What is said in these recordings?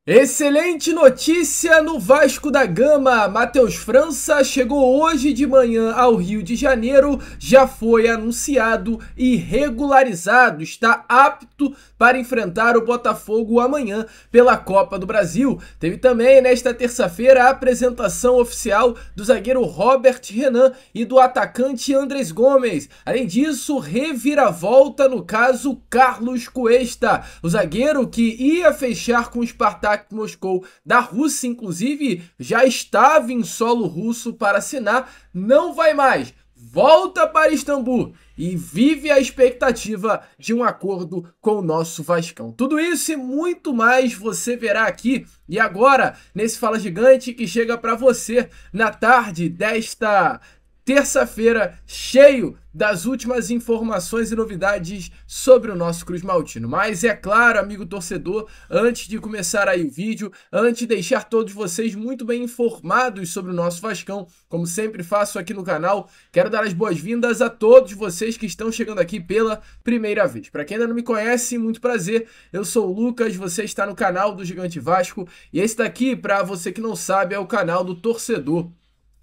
Excelente notícia no Vasco da Gama. Matheus França chegou hoje de manhã ao Rio de Janeiro, já foi anunciado e regularizado. Está apto para enfrentar o Botafogo amanhã pela Copa do Brasil. Teve também nesta terça-feira a apresentação oficial do zagueiro Robert Renan e do atacante Andrés Gomes. Além disso, reviravolta no caso Carlos Cuesta, o zagueiro que ia fechar com o Spartak Moscou da Rússia, inclusive já estava em solo russo para assinar, não vai mais, volta para Istambul e vive a expectativa de um acordo com o nosso Vascão. Tudo isso e muito mais você verá aqui e agora nesse Fala Gigante que chega para você na tarde desta terça-feira, cheio das últimas informações e novidades sobre o nosso Cruz Maltino. Mas é claro, amigo torcedor, antes de começar aí o vídeo, antes de deixar todos vocês muito bem informados sobre o nosso Vascão, como sempre faço aqui no canal, quero dar as boas-vindas a todos vocês que estão chegando aqui pela primeira vez. Para quem ainda não me conhece, muito prazer, eu sou o Lucas, você está no canal do Gigante Vasco, e esse daqui, para você que não sabe, é o canal do torcedor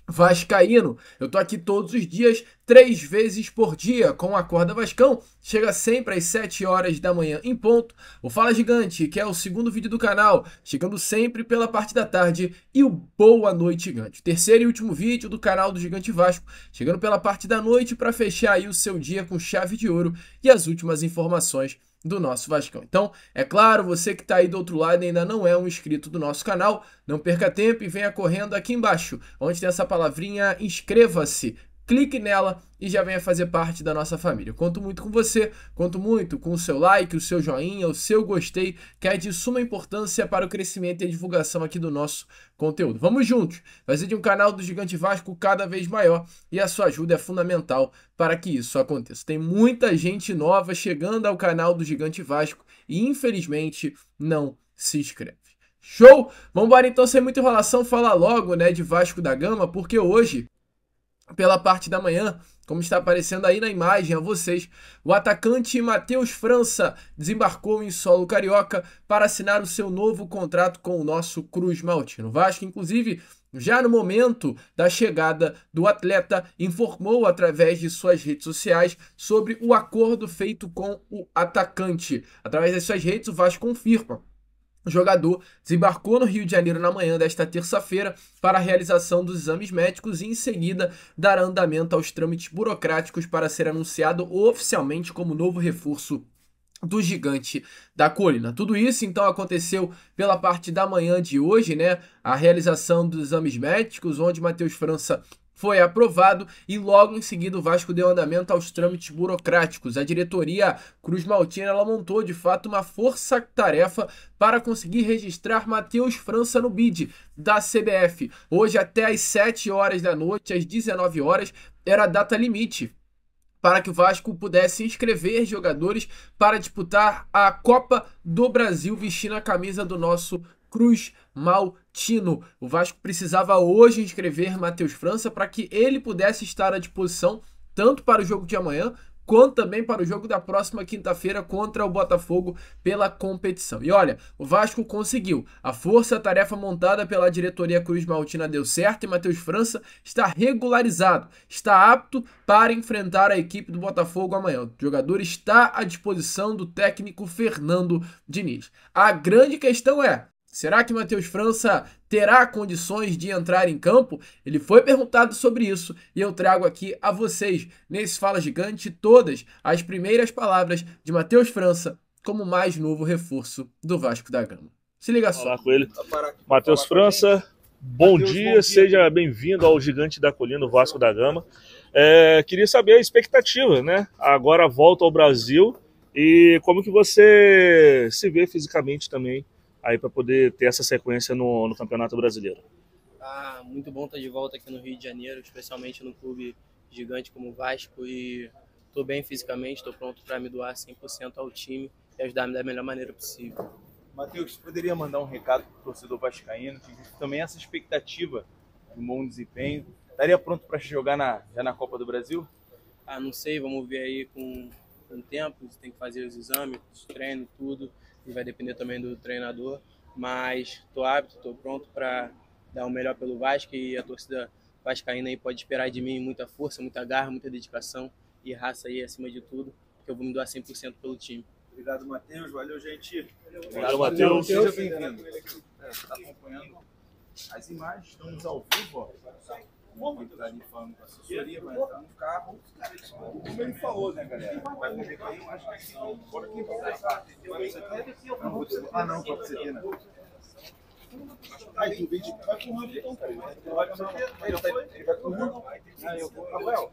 vascaíno. Eu tô aqui todos os dias, 3 vezes por dia, com o Acorda Vascão. Chega sempre às 7 horas da manhã em ponto. O Fala Gigante, que é o segundo vídeo do canal, chegando sempre pela parte da tarde. E o Boa Noite Gigante, terceiro e último vídeo do canal do Gigante Vasco, chegando pela parte da noite para fechar aí o seu dia com chave de ouro e as últimas informações do nosso Vascão. Então, é claro, você que está aí do outro lado e ainda não é um inscrito do nosso canal, não perca tempo e venha correndo aqui embaixo, onde tem essa palavrinha inscreva-se. Clique nela e já venha fazer parte da nossa família. Eu conto muito com você, conto muito com o seu like, o seu joinha, o seu gostei, que é de suma importância para o crescimento e a divulgação aqui do nosso conteúdo. Vamos juntos, fazer de um canal do Gigante Vasco cada vez maior e a sua ajuda é fundamental para que isso aconteça. Tem muita gente nova chegando ao canal do Gigante Vasco e infelizmente não se inscreve. Show? Vamos embora então, sem muita enrolação, falar logo, né, de Vasco da Gama, porque hoje, pela parte da manhã, como está aparecendo aí na imagem a vocês, o atacante Matheus França desembarcou em solo carioca para assinar o seu novo contrato com o nosso Cruz Maltino. O Vasco, inclusive, já no momento da chegada do atleta, informou através de suas redes sociais sobre o acordo feito com o atacante. Através das suas redes, o Vasco confirma: o jogador desembarcou no Rio de Janeiro na manhã desta terça-feira para a realização dos exames médicos e em seguida dará andamento aos trâmites burocráticos para ser anunciado oficialmente como novo reforço do Gigante da Colina. Tudo isso então aconteceu pela parte da manhã de hoje, né? A realização dos exames médicos, onde Matheus França foi aprovado e logo em seguida o Vasco deu andamento aos trâmites burocráticos. A diretoria Cruz Maltina ela montou de fato uma força-tarefa para conseguir registrar Matheus França no BID da CBF. Hoje até às 7 horas da noite, às 19 horas, era a data limite para que o Vasco pudesse inscrever jogadores para disputar a Copa do Brasil vestindo a camisa do nosso Cruz Maltino. O Vasco precisava hoje inscrever Matheus França para que ele pudesse estar à disposição tanto para o jogo de amanhã quanto também para o jogo da próxima quinta-feira contra o Botafogo pela competição. E olha, o Vasco conseguiu. A força-tarefa montada pela diretoria Cruz Maltina deu certo e Matheus França está regularizado, está apto para enfrentar a equipe do Botafogo amanhã. O jogador está à disposição do técnico Fernando Diniz. A grande questão é: será que Matheus França terá condições de entrar em campo? Ele foi perguntado sobre isso e eu trago aqui a vocês, nesse Fala Gigante, todas as primeiras palavras de Matheus França como mais novo reforço do Vasco da Gama. Se liga só. Falar com ele. Matheus França, bom dia, seja bem-vindo ao Gigante da Colina, Vasco da Gama. Queria saber a expectativa, né? Agora volta ao Brasil e como que você se vê fisicamente também aí para poder ter essa sequência no Campeonato Brasileiro. Muito bom estar de volta aqui no Rio de Janeiro, especialmente no clube gigante como o Vasco, e estou bem fisicamente, estou pronto para me doar 100% ao time e ajudar da melhor maneira possível. Matheus, poderia mandar um recado para o torcedor vascaíno, também essa expectativa de um bom desempenho, estaria pronto para jogar já na Copa do Brasil? Não sei, vamos ver aí com o tempo, tem que fazer os exames, treino, tudo, e vai depender também do treinador, mas estou apto, estou pronto para dar o melhor pelo Vasco, e a torcida vascaína aí pode esperar de mim muita força, muita garra, muita dedicação e raça aí acima de tudo, que eu vou me doar 100% pelo time. Obrigado, Matheus. Valeu, gente. Valeu, Matheus. Seja bem-vindo. Está acompanhando as imagens, estamos ao vivo. Ó. O está ali falando com a assessoria, vai entrar no carro. Como ele falou, né, galera? Vai correr bem, eu acho que não. Bora aqui para passar. Ah, não, pode ser, né? Aí, o vídeo vai correndo, então, cara. Ele vai correndo. Aí eu vou. Rafael.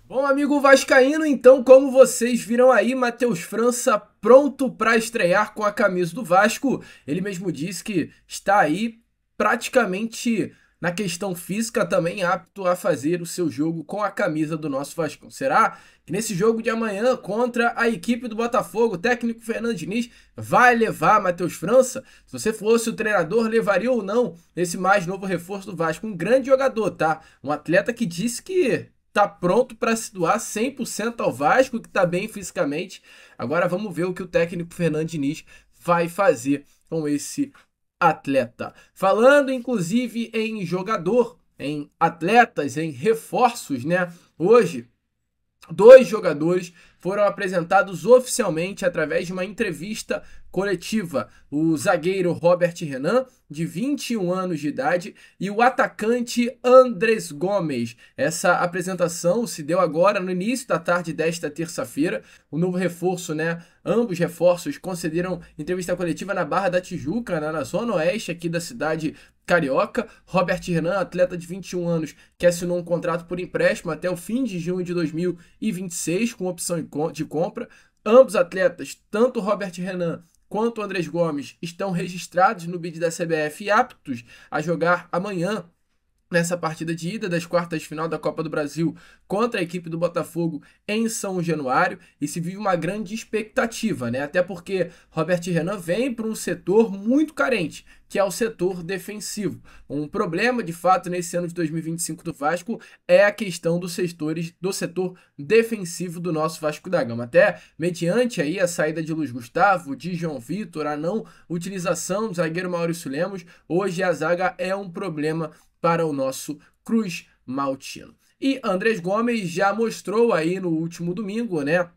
Bom, amigo vascaíno, então, como vocês viram aí, Matheus França pronto para estrear com a camisa do Vasco. Ele mesmo disse que está aí praticamente na questão física também apto a fazer o seu jogo com a camisa do nosso Vascão. Será que nesse jogo de amanhã contra a equipe do Botafogo, o técnico Fernando Diniz vai levar Matheus França? Se você fosse o treinador, levaria ou não esse mais novo reforço do Vasco? Um grande jogador, tá? Um atleta que disse que tá pronto para se doar 100% ao Vasco, que tá bem fisicamente. Agora vamos ver o que o técnico Fernando Diniz vai fazer com esse atleta. Falando inclusive em jogador, em atletas, em reforços, né? Hoje, 2 jogadores foram apresentados oficialmente através de uma entrevista coletiva. O zagueiro Robert Renan, de 21 anos de idade, e o atacante Andrés Gomes. Essa apresentação se deu agora no início da tarde desta terça-feira. O novo reforço, né? Ambos reforços concederam entrevista coletiva na Barra da Tijuca, na zona oeste aqui da cidade carioca. Robert Renan, atleta de 21 anos, que assinou um contrato por empréstimo até o fim de junho de 2026, com opção de compra. Ambos atletas, tanto Robert Renan quanto Andrés Gomes, estão registrados no bid da CBF e aptos a jogar amanhã nessa partida de ida das quartas de final da Copa do Brasil contra a equipe do Botafogo em São Januário, e se vive uma grande expectativa, né? Até porque Robert Renan vem para um setor muito carente, que é o setor defensivo. Um problema, de fato, nesse ano de 2025 do Vasco é a questão dos setores do setor defensivo do nosso Vasco da Gama. Até mediante aí a saída de Luiz Gustavo, de João Vitor, a não utilização do zagueiro Maurício Lemos, hoje a zaga é um problema para o nosso Cruz Maltino. E Andrés Gomes já mostrou aí no último domingo, né,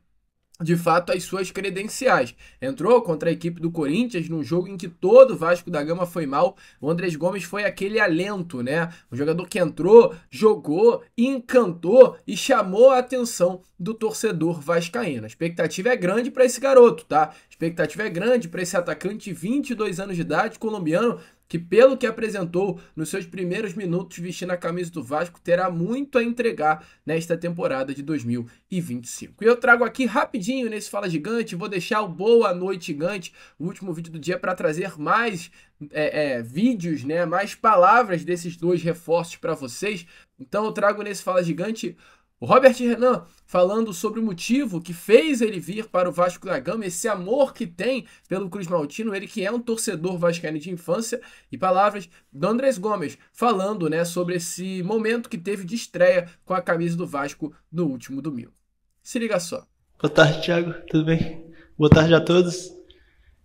de fato, as suas credenciais. Entrou contra a equipe do Corinthians num jogo em que todo o Vasco da Gama foi mal. O Andrés Gomes foi aquele alento, né? Um jogador que entrou, jogou, encantou e chamou a atenção do torcedor vascaíno. A expectativa é grande para esse garoto, tá? A expectativa é grande para esse atacante de 22 anos de idade, colombiano, que pelo que apresentou nos seus primeiros minutos vestindo a camisa do Vasco, terá muito a entregar nesta temporada de 2025. E eu trago aqui rapidinho nesse Fala Gigante, vou deixar o Boa Noite Gigante, o último vídeo do dia, para trazer mais vídeos, né, mais palavras desses 2 reforços para vocês. Então eu trago nesse Fala Gigante o Robert Renan falando sobre o motivo que fez ele vir para o Vasco da Gama, esse amor que tem pelo Cruz Maltino, ele que é um torcedor vascaíno de infância, e palavras do Andrés Gomes falando, né, sobre esse momento que teve de estreia com a camisa do Vasco no último domingo. Se liga só. Boa tarde, Thiago. Tudo bem? Boa tarde a todos.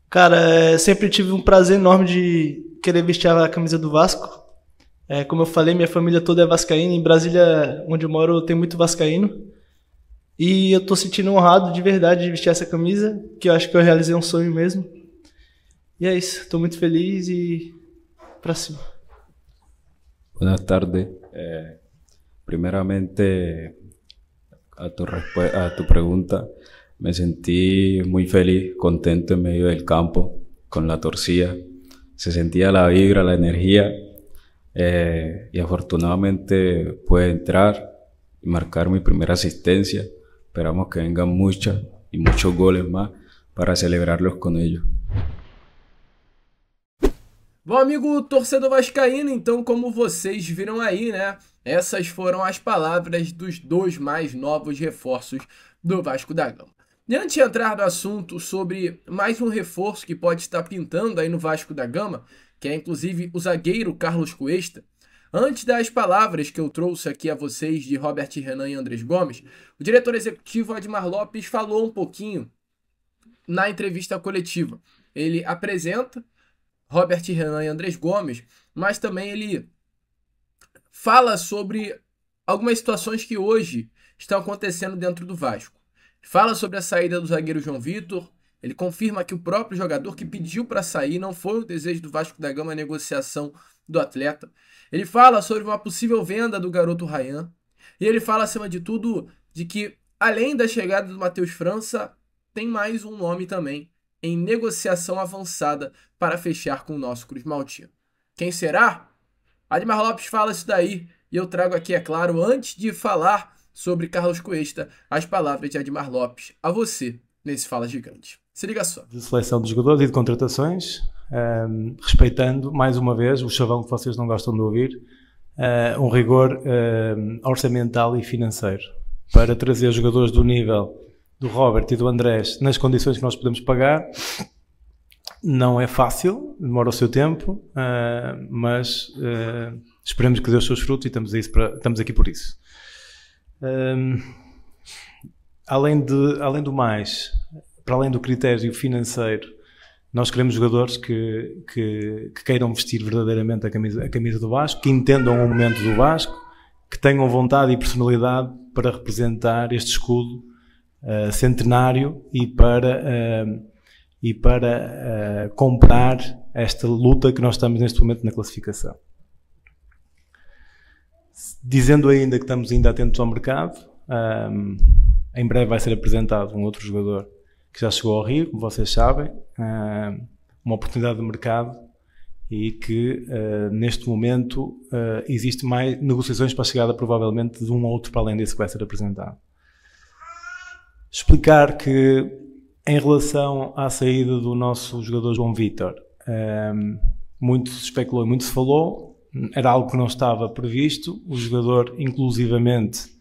Cara, sempre tive um prazer enorme de querer vestir a camisa do Vasco. Como eu falei, minha família toda é vascaína. Em Brasília, onde eu moro, tem muito vascaíno. E eu tô sentindo honrado de verdade de vestir essa camisa, que eu acho que eu realizei um sonho mesmo. E é isso, tô muito feliz e pra cima. Buenas tardes. Primeramente, a tu pregunta, me sentí muy feliz, contento en medio del campo, con la torcida. Se sentía la vibra, la energía. Y afortunadamente pude entrar y marcar mi primera asistencia. Esperamos que vengan muchas y muchos goles más para celebrarlos con ellos. Bom, amigo torcedor vascaíno, então como vocês viram aí, né, essas foram as palavras dos 2 mais novos reforços do Vasco da Gama. E antes de entrar no assunto sobre mais um reforço que pode estar pintando aí no Vasco da Gama, que é inclusive o zagueiro Carlos Cuesta, antes das palavras que eu trouxe aqui a vocês de Robert Renan e Andrés Gomes, o diretor executivo Admar Lopes falou um pouquinho na entrevista coletiva. ele apresenta Robert Renan e Andrés Gomes, mas também ele fala sobre algumas situações que hoje estão acontecendo dentro do Vasco. Fala sobre a saída do zagueiro João Vitor. Ele confirma que o próprio jogador que pediu para sair não foi o desejo do Vasco da Gama a negociação do atleta. Ele fala sobre uma possível venda do garoto Ryan. E ele fala, acima de tudo, de que, além da chegada do Matheus França, tem mais um nome também em negociação avançada para fechar com o nosso Cruz Maltino. Quem será? Admar Lopes fala isso daí. E eu trago aqui, é claro, antes de falar sobre Carlos Cuesta, as palavras de Admar Lopes a você nesse Fala Gigante. Se liga só. De seleção de jogadores e de contratações, respeitando, mais uma vez, o chavão que vocês não gostam de ouvir, um rigor orçamental e financeiro, para trazer jogadores do nível do Robert e do Andrés nas condições que nós podemos pagar. Não é fácil, demora o seu tempo, mas esperemos que dê os seus frutos e estamos aqui por isso. Além do mais, para além do critério financeiro, nós queremos jogadores que queiram vestir verdadeiramente a camisa do Vasco, que entendam o momento do Vasco, que tenham vontade e personalidade para representar este escudo centenário e para comprar esta luta que nós estamos neste momento na classificação. Dizendo ainda que estamos ainda atentos ao mercado, em breve vai ser apresentado um outro jogador que já chegou ao Rio, como vocês sabem, uma oportunidade de mercado, e que neste momento existe mais negociações para a chegada provavelmente de um outro para além desse que vai ser apresentado. Explicar que em relação à saída do nosso jogador João Vitor, muito se especulou e muito se falou, era algo que não estava previsto. O jogador, inclusivamente,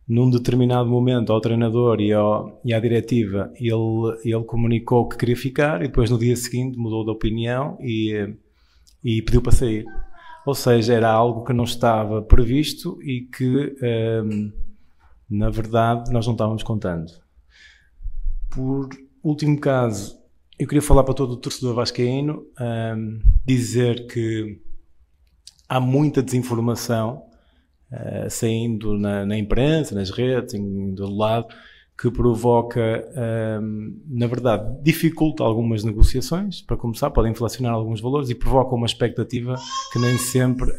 num determinado momento ao treinador e à diretiva, ele comunicou que queria ficar, e depois no dia seguinte mudou de opinião e pediu para sair. Ou seja, era algo que não estava previsto e que, na verdade, nós não estávamos contando. Por último caso, eu queria falar para todo o torcedor vascaíno, dizer que há muita desinformação saindo na imprensa, nas redes, em todo lado, que provoca, na verdade, dificulta algumas negociações. Para começar, pode inflacionar alguns valores e provoca uma expectativa que nem sempre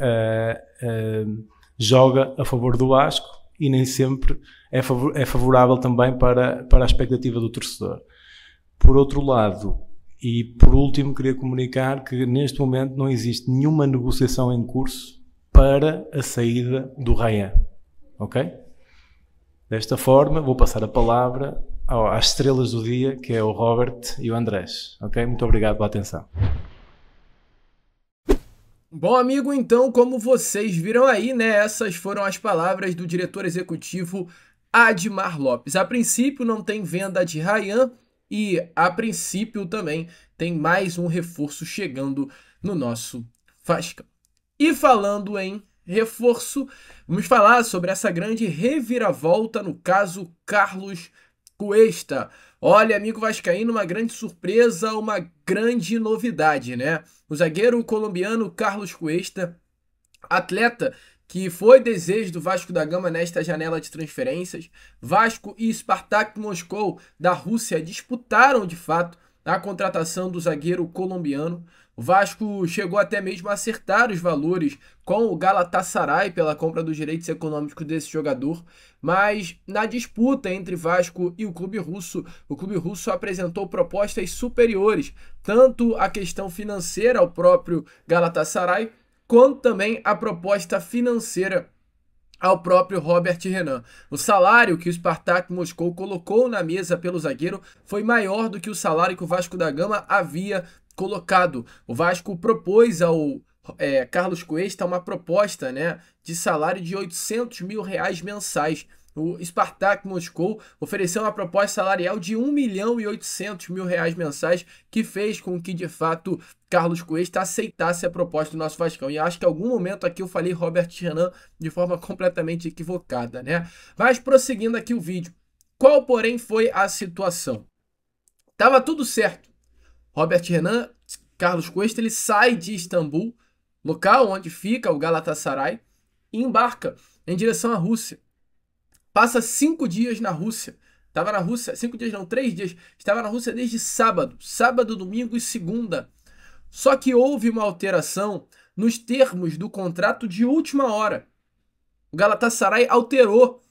joga a favor do Vasco e nem sempre é favorável também para a expectativa do torcedor. Por outro lado, e por último, queria comunicar que neste momento não existe nenhuma negociação em curso para a saída do Ryan, ok? Desta forma, vou passar a palavra às estrelas do dia, que é o Robert e o Andrés, ok? Muito obrigado pela atenção. Bom, amigo, então, como vocês viram aí, né, essas foram as palavras do diretor executivo Admar Lopes. A princípio não tem venda de Ryan e, a princípio, também tem mais um reforço chegando no nosso Vascão. E falando em reforço, vamos falar sobre essa grande reviravolta no caso Carlos Cuesta. Olha, amigo vascaíno, uma grande surpresa, uma grande novidade, né? O zagueiro colombiano Carlos Cuesta, atleta que foi desejo do Vasco da Gama nesta janela de transferências. Vasco e Spartak Moscou da Rússia disputaram de fato a contratação do zagueiro colombiano. O Vasco chegou até mesmo a acertar os valores com o Galatasaray pela compra dos direitos econômicos desse jogador, mas na disputa entre Vasco e o clube russo apresentou propostas superiores, tanto a questão financeira ao próprio Galatasaray, quanto também a proposta financeira ao próprio Robert Renan. O salário que o Spartak Moscou colocou na mesa pelo zagueiro foi maior do que o salário que o Vasco da Gama havia colocado. O Vasco propôs ao Carlos Cuesta uma proposta, né, de salário de R$800 mil mensais. O Spartak Moscou ofereceu uma proposta salarial de R$1.800.000 mensais, que fez com que, de fato, Carlos Cuesta aceitasse a proposta do nosso Vascão. E acho que em algum momento aqui eu falei Robert Renan de forma completamente equivocada, né? Mas prosseguindo aqui o vídeo. Qual, porém, foi a situação? Tava tudo certo. Robert Renan, Carlos Cuesta, ele sai de Istambul, local onde fica o Galatasaray, e embarca em direção à Rússia. Passa 5 dias na Rússia. Estava na Rússia, 5 dias não, 3 dias. Estava na Rússia desde sábado. Sábado, domingo e segunda. Só que houve uma alteração nos termos do contrato de última hora. O Galatasaray alterou.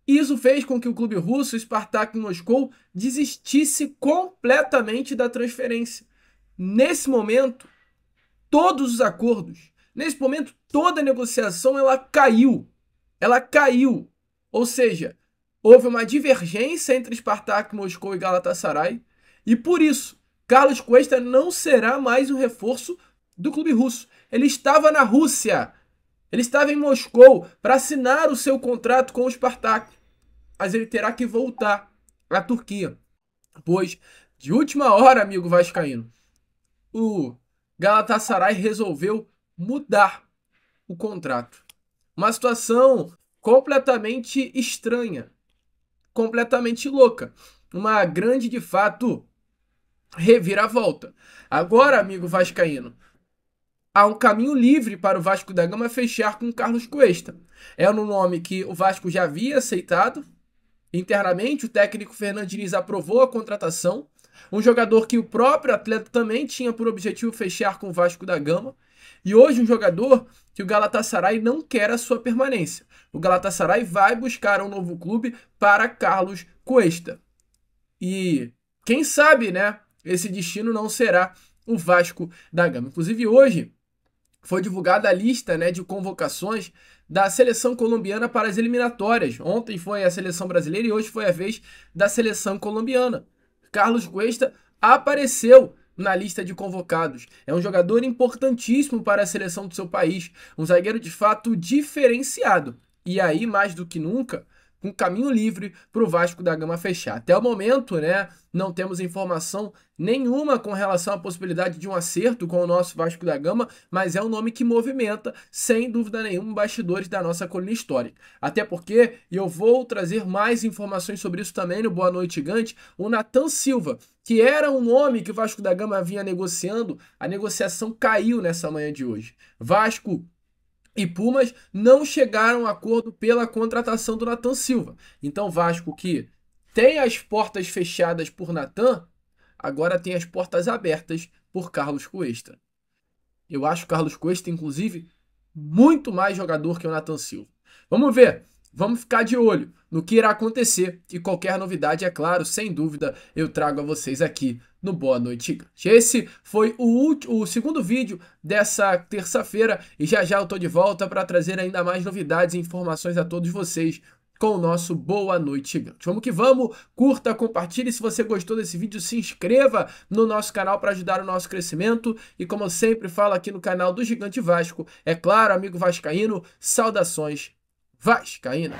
Isso fez com que o clube russo, o Spartak Moscou, desistisse completamente da transferência. Nesse momento, todos os acordos, nesse momento, toda a negociação, ela caiu. Ela caiu. Ou seja, houve uma divergência entre Spartak Moscou e Galatasaray, e por isso, Carlos Cuesta não será mais um reforço do clube russo. Ele estava na Rússia, ele estava em Moscou para assinar o seu contrato com o Spartak, mas ele terá que voltar à Turquia, pois, de última hora, amigo vascaíno, o Galatasaray resolveu mudar o contrato. Uma situação completamente estranha, completamente louca. Uma grande, de fato, reviravolta. Agora, amigo vascaíno, há um caminho livre para o Vasco da Gama fechar com o Carlos Cuesta. É um nome que o Vasco já havia aceitado. Internamente, o técnico Fernando Diniz aprovou a contratação. Um jogador que o próprio atleta também tinha por objetivo fechar com o Vasco da Gama. E hoje um jogador que o Galatasaray não quer a sua permanência. O Galatasaray vai buscar um novo clube para Carlos Cuesta. E quem sabe, né, esse destino não será o Vasco da Gama. Inclusive hoje foi divulgada a lista, né, de convocações da seleção colombiana para as eliminatórias. Ontem foi a seleção brasileira e hoje foi a vez da seleção colombiana. Carlos Cuesta apareceu na lista de convocados. É um jogador importantíssimo para a seleção do seu país, um zagueiro de fato diferenciado. E aí, mais do que nunca, um caminho livre para o Vasco da Gama fechar. Até o momento, né, não temos informação nenhuma com relação à possibilidade de um acerto com o nosso Vasco da Gama, mas é um nome que movimenta, sem dúvida nenhuma, bastidores da nossa colina histórica. Até porque, e eu vou trazer mais informações sobre isso também no Boa Noite Gigante, o Nathan Silva, que era um nome que o Vasco da Gama vinha negociando, a negociação caiu nessa manhã de hoje. Vasco e Pumas não chegaram a acordo pela contratação do Nathan Silva. Então Vasco, que tem as portas fechadas por Nathan, agora tem as portas abertas por Carlos Cuesta. Eu acho o Carlos Cuesta, inclusive, muito mais jogador que o Nathan Silva. Vamos ver. Vamos ficar de olho no que irá acontecer e qualquer novidade, é claro, sem dúvida, eu trago a vocês aqui no Boa Noite Gigante. Esse foi o segundo vídeo dessa terça-feira e já já eu tô de volta para trazer ainda mais novidades e informações a todos vocês com o nosso Boa Noite Gigante. Vamos que vamos, curta, compartilhe, se você gostou desse vídeo, se inscreva no nosso canal para ajudar o nosso crescimento e como eu sempre falo aqui no canal do Gigante Vasco, é claro, amigo vascaíno, saudações vascaína.